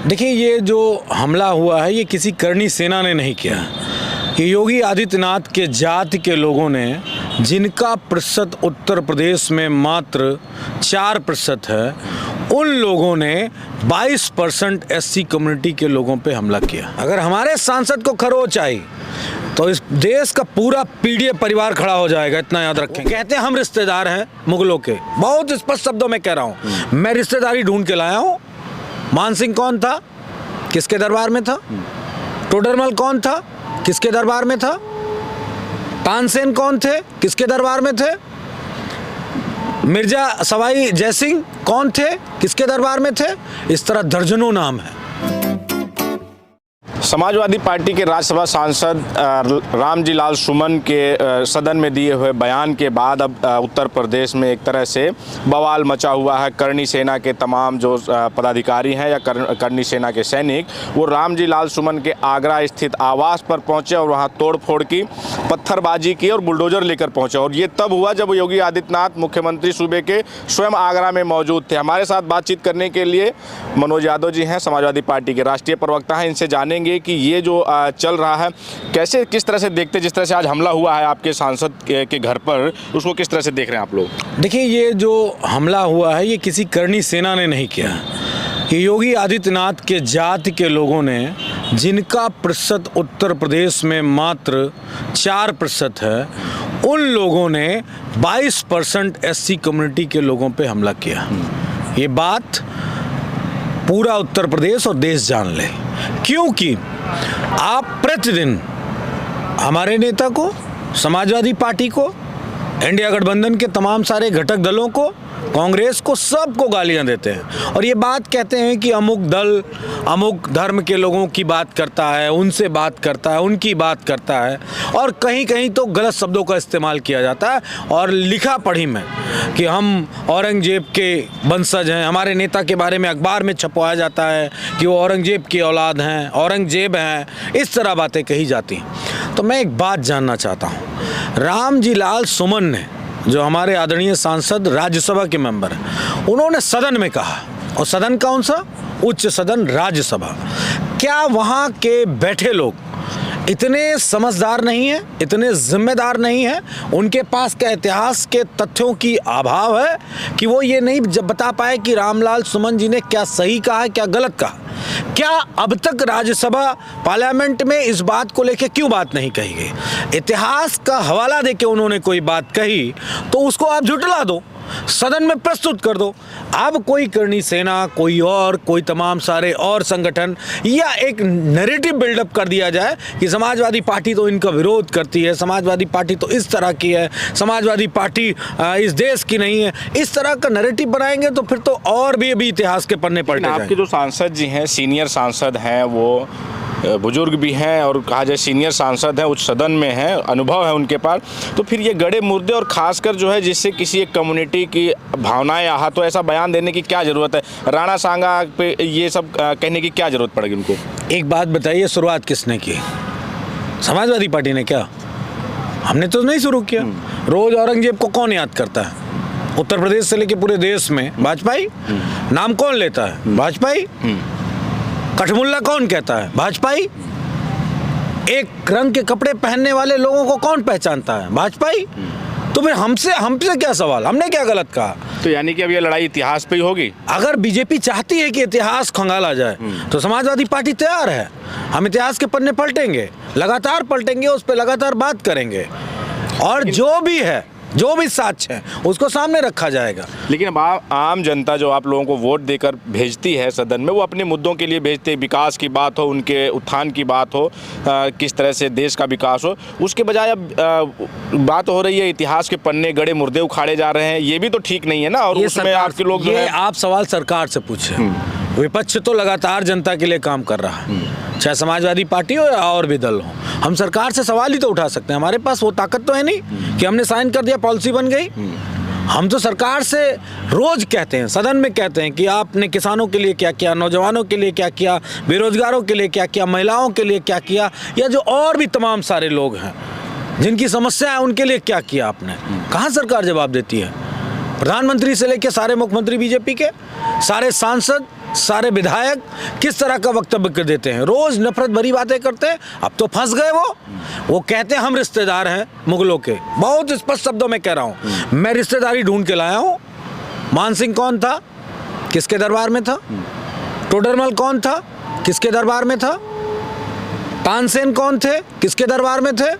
देखिए, ये जो हमला हुआ है ये किसी करनी सेना ने नहीं किया। ये योगी आदित्यनाथ के जाति के लोगों ने, जिनका प्रतिशत उत्तर प्रदेश में मात्र 4% है, उन लोगों ने 22% एससी कम्युनिटी के लोगों पे हमला किया। अगर हमारे सांसद को खरोच आई तो इस देश का पूरा पीडीए परिवार खड़ा हो जाएगा, इतना याद रखें। कहते हैं हम रिश्तेदार हैं मुगलों के, बहुत स्पष्ट शब्दों में कह रहा हूँ। मैं रिश्तेदारी ढूंढ के लाया हूँ। मान सिंह कौन था, किसके दरबार में था? टोडरमल कौन था, किसके दरबार में था? तानसेन कौन थे, किसके दरबार में थे? मिर्जा सवाई जयसिंह कौन थे, किसके दरबार में थे? इस तरह दर्जनों नाम है। समाजवादी पार्टी के राज्यसभा सांसद रामजी लाल सुमन के सदन में दिए हुए बयान के बाद अब उत्तर प्रदेश में एक तरह से बवाल मचा हुआ है। करनी सेना के तमाम जो पदाधिकारी हैं या करनी सेना के सैनिक, वो रामजी लाल सुमन के आगरा स्थित आवास पर पहुंचे और वहां तोड़फोड़ की, पत्थरबाजी की और बुलडोजर लेकर पहुंचे। और ये तब हुआ जब योगी आदित्यनाथ मुख्यमंत्री सूबे के स्वयं आगरा में मौजूद थे। हमारे साथ बातचीत करने के लिए मनोज यादव जी हैं, समाजवादी पार्टी के राष्ट्रीय प्रवक्ता हैं। इनसे जानेंगे कि ये जो चल रहा है कैसे, किस तरह से देखते, जिस तरह से आज हमला हुआ है आपके सांसद के घर पर, उसको किस तरह से देख रहे हैं आप लोग? देखिए, ये जो हमला हुआ है ये किसी करनी सेना ने नहीं किया। ये योगी आदित्यनाथ के जाति के लोगों ने, जिनका प्रतिशत उत्तर प्रदेश में मात्र 4% है, उन लोगों ने 22% एससी कम्युनिटी के लोगों पे हमला किया। ये बात पूरा उत्तर प्रदेश और देश जान ले, क्योंकि आप प्रतिदिन हमारे नेता को, समाजवादी पार्टी को, इंडिया गठबंधन के तमाम सारे घटक दलों को, कांग्रेस को, सबको गालियां देते हैं और ये बात कहते हैं कि अमुक दल अमुक धर्म के लोगों की बात करता है, उनसे बात करता है, उनकी बात करता है, और कहीं कहीं तो गलत शब्दों का इस्तेमाल किया जाता है और लिखा पढ़ी में कि हम औरंगजेब के वंशज हैं। हमारे नेता के बारे में अखबार में छपवाया जाता है कि वो औरंगजेब की औलाद हैं, औरंगजेब हैं, इस तरह बातें कही जाती हैं। तो मैं एक बात जानना चाहता हूँ, रामजी लाल सुमन ने, जो हमारे आदरणीय सांसद राज्यसभा के मेंबर हैं, उन्होंने सदन में कहा, और सदन कौन सा? उच्च सदन राज्यसभा। क्या वहाँ के बैठे लोग इतने समझदार नहीं है, इतने जिम्मेदार नहीं है? उनके पास क्या इतिहास के तथ्यों की अभाव है कि वो ये नहीं बता पाए कि रामलाल सुमन जी ने क्या सही कहा है, क्या गलत कहा? क्या अब तक राज्यसभा पार्लियामेंट में इस बात को लेकर क्यों बात नहीं कही गई? इतिहास का हवाला देके उन्होंने कोई बात कही तो उसको आप झुठला दो, सदन में प्रस्तुत कर दो। अब कोई करनी सेना, कोई तमाम सारे और संगठन, या एक नैरेटिव बिल्डअप कर दिया जाए कि समाजवादी पार्टी तो इनका विरोध करती है, समाजवादी पार्टी तो इस तरह की है, समाजवादी पार्टी इस देश की नहीं है, इस तरह का नैरेटिव बनाएंगे तो फिर तो और भी अभी इतिहास के पन्ने पलटे जाएंगे। आपके जो सांसद जी हैं, सीनियर सांसद हैं, वो बुजुर्ग भी हैं और कहा जाए सीनियर सांसद हैं, उच्च सदन में हैं, अनुभव है उनके पास, तो फिर ये गड़े मुर्दे और खासकर जो है जिससे किसी एक कम्युनिटी की भावनाएं आहत हो, ऐसा बयान देने की क्या ज़रूरत है? राणा सांगा पे ये सब कहने की क्या ज़रूरत पड़ेगी उनको? एक बात बताइए, शुरुआत किसने की? समाजवादी पार्टी ने। क्या हमने तो नहीं शुरू किया। रोज औरंगजेब को कौन याद करता है? उत्तर प्रदेश से लेकर पूरे देश में वाजपेयी। नाम कौन लेता है? वाजपेयी। कठमुल्ला कौन कहता है? वाजपेयी। एक रंग के कपड़े पहनने वाले लोगों को कौन पहचानता है? वाजपेयी। तो फिर हमसे क्या सवाल? हमने क्या गलत कहा? तो यानी कि अब ये लड़ाई इतिहास पे ही होगी। अगर बीजेपी चाहती है कि इतिहास खंगाला जाए तो समाजवादी पार्टी तैयार है। हम इतिहास के पन्ने पलटेंगे, लगातार पलटेंगे, उस पर लगातार बात करेंगे और जो भी साक्ष्य है उसको सामने रखा जाएगा। लेकिन अब आम जनता जो आप लोगों को वोट देकर भेजती है सदन में, वो अपने मुद्दों के लिए भेजते हैं। विकास की बात हो, उनके उत्थान की बात हो, किस तरह से देश का विकास हो, उसके बजाय अब बात हो रही है इतिहास के पन्ने, गड़े मुर्दे उखाड़े जा रहे हैं। ये भी तो ठीक नहीं है ना। और उसमें आपके लोग, ये आप सवाल सरकार से पूछे। विपक्ष तो लगातार जनता के लिए काम कर रहा है, चाहे समाजवादी पार्टी हो या और भी दल हो। हम सरकार से सवाल ही तो उठा सकते हैं। हमारे पास वो ताकत तो है नहीं कि हमने साइन कर दिया, पॉलिसी बन गई। हम तो सरकार से रोज कहते हैं, सदन में कहते हैं कि आपने किसानों के लिए क्या किया, नौजवानों के लिए क्या किया, बेरोजगारों के लिए क्या किया, महिलाओं के लिए क्या किया, या जो और भी तमाम सारे लोग हैं जिनकी समस्या है उनके लिए क्या किया आपने। कहाँ सरकार जवाब देती है? प्रधानमंत्री से लेकर सारे मुख्यमंत्री बीजेपी के, सारे सांसद सारे विधायक किस तरह का वक्तव्य देते हैं, रोज नफरत भरी बातें करते हैं। अब तो फंस गए वो कहते हैं हम रिश्तेदार हैं मुगलों के। बहुत स्पष्ट शब्दों में कह रहा हूं, मैं रिश्तेदारी ढूंढ के लाया हूं। मान सिंह कौन था, किसके दरबार में था? टोडरमल कौन था, किसके दरबार में था? तानसेन कौन थे, किसके दरबार में थे?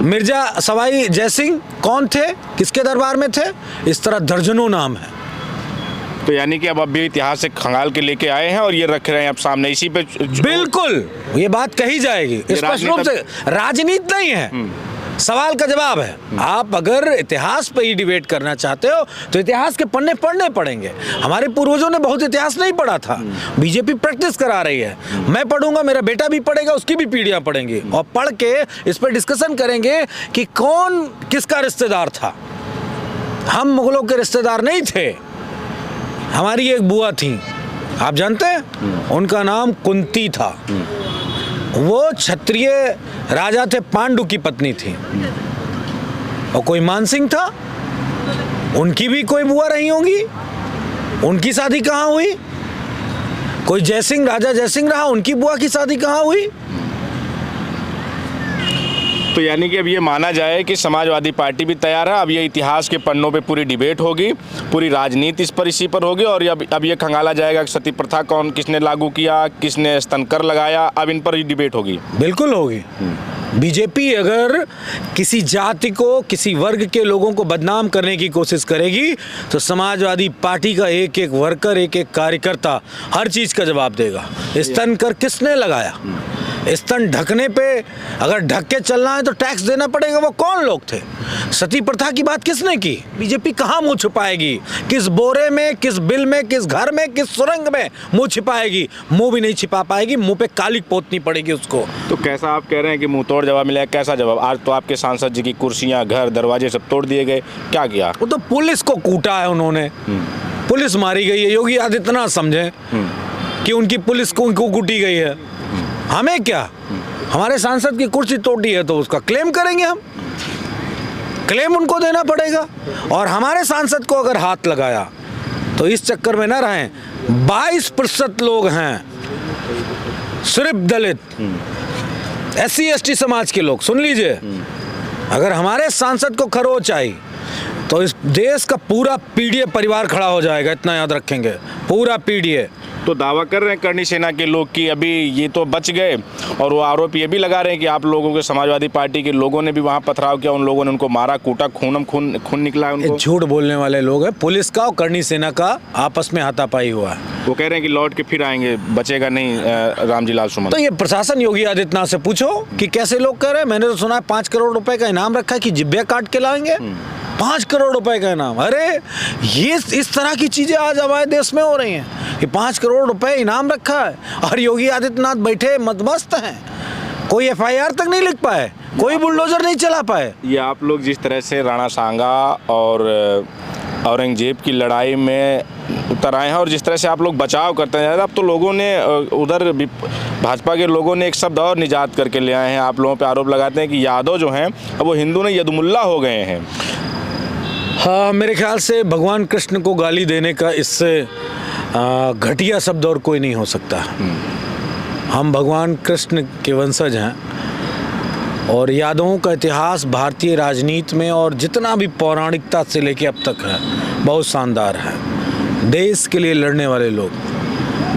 मिर्जा सवाई जयसिंह कौन थे, किसके दरबार में थे? इस तरह दर्जनों नाम है। तो यानी कि अब भी इतिहास से खंगाल के लेके आए हैं और ये रख रहे हैं अब सामने, इसी पे बिल्कुल ये बात कही जाएगी स्पष्ट रूप से। राजनीति नहीं है, सवाल का जवाब है। आप अगर इतिहास पे ही डिबेट करना चाहते हो तो इतिहास के पन्ने पढ़ने पड़ेंगे। हमारे पूर्वजों ने बहुत इतिहास नहीं पढ़ा था, बीजेपी प्रैक्टिस करा रही है। मैं पढ़ूंगा, मेरा बेटा भी पढ़ेगा, उसकी भी पीढ़ियां पढ़ेंगी और पढ़ के इस पर डिस्कशन करेंगे कि कौन किसका रिश्तेदार था। हम मुगलों के रिश्तेदार नहीं थे। हमारी एक बुआ थी, आप जानते हैं, उनका नाम कुंती था। वो क्षत्रिय राजा थे, पांडु की पत्नी थी। और कोई मानसिंह था, उनकी भी कोई बुआ रही होंगी, उनकी शादी कहाँ हुई? कोई जयसिंह, राजा जयसिंह रहा, उनकी बुआ की शादी कहाँ हुई? तो यानी कि अब ये माना जाए कि समाजवादी पार्टी भी तैयार है। अब ये इतिहास के पन्नों पे पूरी डिबेट होगी, पूरी राजनीति इसी पर होगी और अब ये खंगाला जाएगा कि सती प्रथा कौन, किसने लागू किया, किसने स्तन कर लगाया, अब इन पर ही डिबेट होगी। बिल्कुल होगी। बीजेपी अगर किसी जाति को, किसी वर्ग के लोगों को बदनाम करने की कोशिश करेगी तो समाजवादी पार्टी का एक एक वर्कर, एक एक कार्यकर्ता हर चीज का जवाब देगा। स्तन कर किसने लगाया? स्तन ढकने पे अगर ढक के चलना है तो टैक्स देना पड़ेगा। वो कौन लोग थे? सती प्रथा की बात किसने की? बीजेपी कहाँ मुंह छुपाएगी? किस बोरे में, किस बिल में, किस घर में, किस सुरंग में मुंह छिपाएगी? मुंह भी नहीं छिपा पाएगी, मुंह पे कालिक पोतनी पड़ेगी उसको। तो कैसा आप कह रहे हैं कि मुंह तोड़ जवाब मिला है? कैसा जवाब? आज तो आपके सांसद जी की कुर्सियां, घर, दरवाजे सब तोड़ दिए गए, क्या किया? वो तो पुलिस को कूटा है उन्होंने, पुलिस मारी गई है। योगी आदित्यनाथ समझे कि उनकी पुलिस को कूटी गई है। हमें क्या, हमारे सांसद की कुर्सी तोड़ी है तो उसका क्लेम करेंगे हम, क्लेम उनको देना पड़ेगा। और हमारे सांसद को अगर हाथ लगाया तो इस चक्कर में ना रहें। 22% लोग हैं सिर्फ दलित, SC ST समाज के लोग। सुन लीजिए, अगर हमारे सांसद को खरोच आई तो इस देश का पूरा पीडीए परिवार खड़ा हो जाएगा, इतना याद रखेंगे, पूरा पीडीए। तो दावा कर रहे हैं करनी सेना के लोग कि अभी ये तो बच गए और वो आरोप ये भी लगा रहे हैं कि आप लोगों के समाजवादी पार्टी के लोगों ने भी वहाँ पथराव किया, उन लोगों ने उनको मारा, कूटा, खून निकला है उनको। झूठ बोलने वाले लोग हैं। पुलिस का और करनी सेना का आपस में हाथापाई हुआ है। वो कह रहे हैं कि लौट के फिर आएंगे, बचेगा नहीं रामजी लाल सुमन। तो ये प्रशासन योगी आदित्यनाथ से पूछो कि कैसे लोग कह रहे हैं। मैंने तो सुना है 5 करोड़ रुपए का इनाम रखा है कि जिब्बे काट के लाएंगे। 5 करोड़ रुपए का इनाम। अरे ये इस तरह की चीजें आज हमारे देश में हो रही हैं कि 5 करोड़ रुपए इनाम रखा है और योगी आदित्यनाथ बैठे मदमस्त हैं। कोई FIR तक नहीं लिख पाए, कोई बुलडोजर नहीं चला पाए। ये आप लोग जिस तरह से राणा सांगा और औरंगजेब की लड़ाई में उतर आए हैं और जिस तरह से आप लोग बचाव करते हैं, अब तो लोगों ने उधर भाजपा के लोगों ने एक शब्द और निजात करके ले आए हैं। आप लोगों पे आरोप लगाते हैं कि यादव जो हैं अब वो हिंदू ने यदमुल्ला हो गए हैं। हाँ, मेरे ख्याल से भगवान कृष्ण को गाली देने का इससे घटिया शब्द और कोई नहीं हो सकता। हम भगवान कृष्ण के वंशज हैं और यादवों का इतिहास भारतीय राजनीति में और जितना भी पौराणिकता से लेके अब तक है बहुत शानदार है। देश के लिए लड़ने वाले लोग,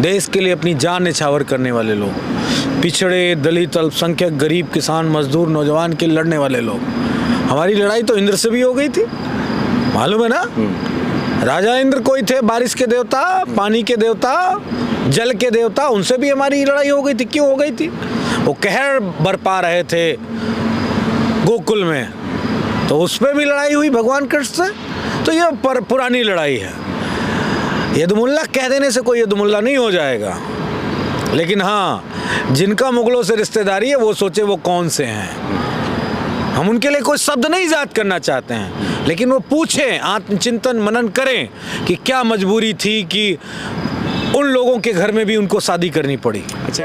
देश के लिए अपनी जान न्यौछावर करने वाले लोग, पिछड़े, दलित, अल्पसंख्यक, गरीब, किसान, मजदूर, नौजवान के लड़ने वाले लोग। हमारी लड़ाई तो इंद्र से भी हो गई थी, मालूम है ना। राजा इंद्र कोई थे, बारिश के देवता, पानी के देवता, जल के देवता, उनसे भी हमारी लड़ाई हो गई थी। क्यों हो गई थी? वो कहर बरपा रहे थे गोकुल में, तो उस पर भी लड़ाई हुई भगवान कृष्ण से। तो ये पुरानी लड़ाई है। यदमुल्ला कह देने से कोई यदमुल्ला नहीं हो जाएगा, लेकिन हाँ, जिनका मुगलों से रिश्तेदारी है वो सोचे वो कौन से हैं। हम उनके लिए कोई शब्द नहीं ईजाद करना चाहते हैं, लेकिन वो पूछें, आत्मचिंतन मनन करें कि क्या मजबूरी थी कि उन लोगों के घर में भी उनको शादी करनी पड़ी। अच्छा।